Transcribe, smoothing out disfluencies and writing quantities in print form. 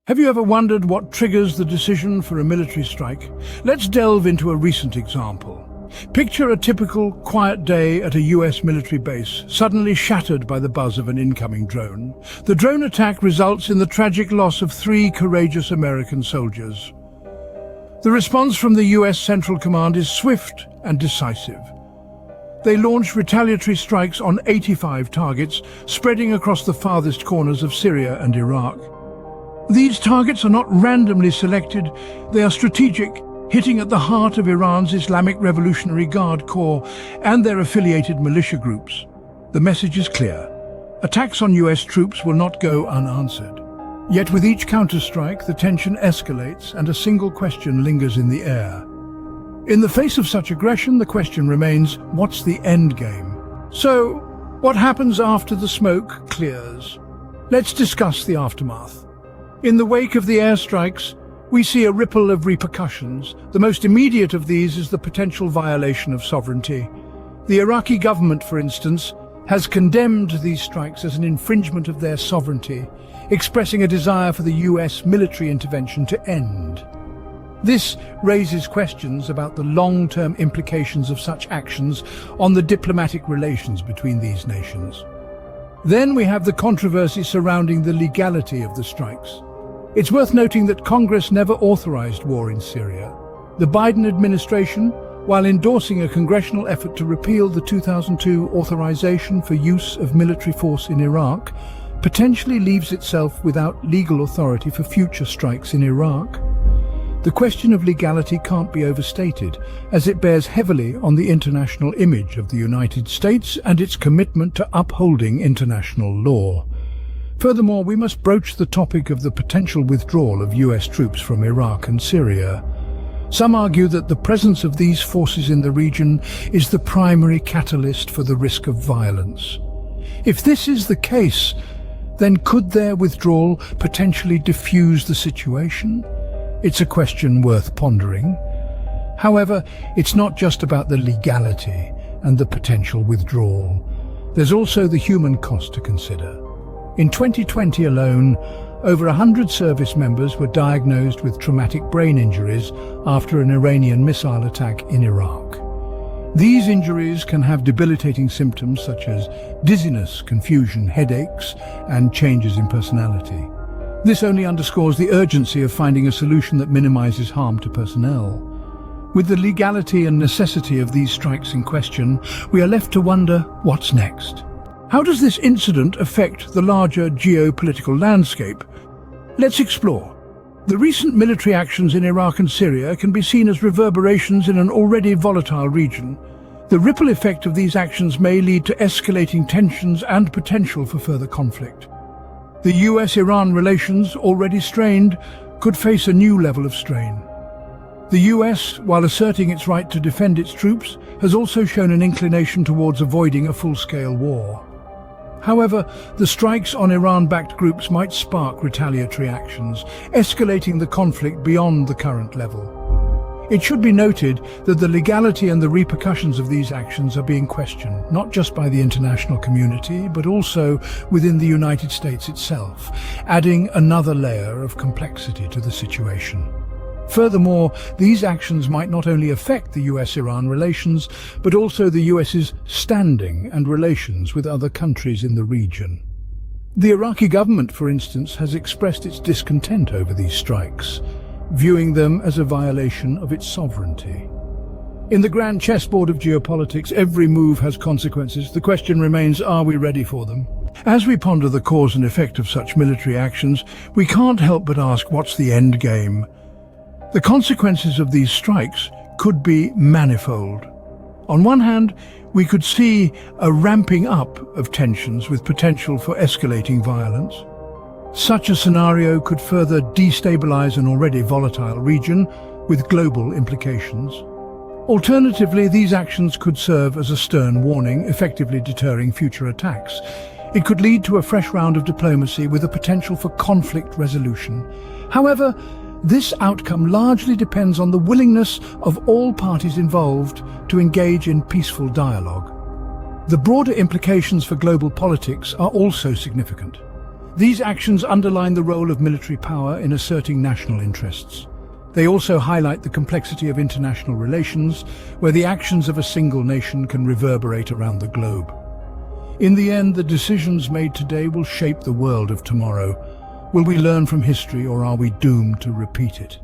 Have you ever wondered what triggers the decision for a military strike? Let's delve into a recent example. Picture a typical quiet day at a US military base, suddenly shattered by the buzz of an incoming drone. The drone attack results in the tragic loss of 3 courageous American soldiers. The response from the US Central Command is swift and decisive. They launch retaliatory strikes on 85 targets, spreading across the farthest corners of Syria and Iraq. These targets are not randomly selected, they are strategic, hitting at the heart of Iran's Islamic Revolutionary Guard Corps and their affiliated militia groups. The message is clear. Attacks on US troops will not go unanswered. Yet with each counterstrike, the tension escalates and a single question lingers in the air. In the face of such aggression, the question remains, what's the end game? So, what happens after the smoke clears? Let's discuss the aftermath. In the wake of the airstrikes, we see a ripple of repercussions. The most immediate of these is the potential violation of sovereignty. The Iraqi government, for instance, has condemned these strikes as an infringement of their sovereignty, expressing a desire for the US military intervention to end. This raises questions about the long-term implications of such actions on the diplomatic relations between these nations. Then we have the controversy surrounding the legality of the strikes. It's worth noting that Congress never authorized war in Syria. The Biden administration, while endorsing a congressional effort to repeal the 2002 authorization for use of military force in Iraq, potentially leaves itself without legal authority for future strikes in Iraq. The question of legality can't be overstated, as it bears heavily on the international image of the United States and its commitment to upholding international law. Furthermore, we must broach the topic of the potential withdrawal of US troops from Iraq and Syria. Some argue that the presence of these forces in the region is the primary catalyst for the risk of violence. If this is the case, then could their withdrawal potentially diffuse the situation? It's a question worth pondering. However, it's not just about the legality and the potential withdrawal. There's also the human cost to consider. In 2020 alone, over 100 service members were diagnosed with traumatic brain injuries after an Iranian missile attack in Iraq. These injuries can have debilitating symptoms such as dizziness, confusion, headaches, and changes in personality. This only underscores the urgency of finding a solution that minimizes harm to personnel. With the legality and necessity of these strikes in question, we are left to wonder what's next. How does this incident affect the larger geopolitical landscape? Let's explore. The recent military actions in Iraq and Syria can be seen as reverberations in an already volatile region. The ripple effect of these actions may lead to escalating tensions and potential for further conflict. The US-Iran relations, already strained, could face a new level of strain. The US, while asserting its right to defend its troops, has also shown an inclination towards avoiding a full-scale war. However, the strikes on Iran-backed groups might spark retaliatory actions, escalating the conflict beyond the current level. It should be noted that the legality and the repercussions of these actions are being questioned, not just by the international community, but also within the United States itself, adding another layer of complexity to the situation. Furthermore, these actions might not only affect the US-Iran relations, but also the US's standing and relations with other countries in the region. The Iraqi government, for instance, has expressed its discontent over these strikes, viewing them as a violation of its sovereignty. In the grand chessboard of geopolitics, every move has consequences. The question remains, are we ready for them? As we ponder the cause and effect of such military actions, we can't help but ask, what's the end game? The consequences of these strikes could be manifold. On one hand, we could see a ramping up of tensions with potential for escalating violence. Such a scenario could further destabilize an already volatile region with global implications. Alternatively, these actions could serve as a stern warning, effectively deterring future attacks. It could lead to a fresh round of diplomacy with a potential for conflict resolution. However, this outcome largely depends on the willingness of all parties involved to engage in peaceful dialogue. The broader implications for global politics are also significant. These actions underline the role of military power in asserting national interests. They also highlight the complexity of international relations, where the actions of a single nation can reverberate around the globe. In the end, the decisions made today will shape the world of tomorrow. Will we learn from history, or are we doomed to repeat it?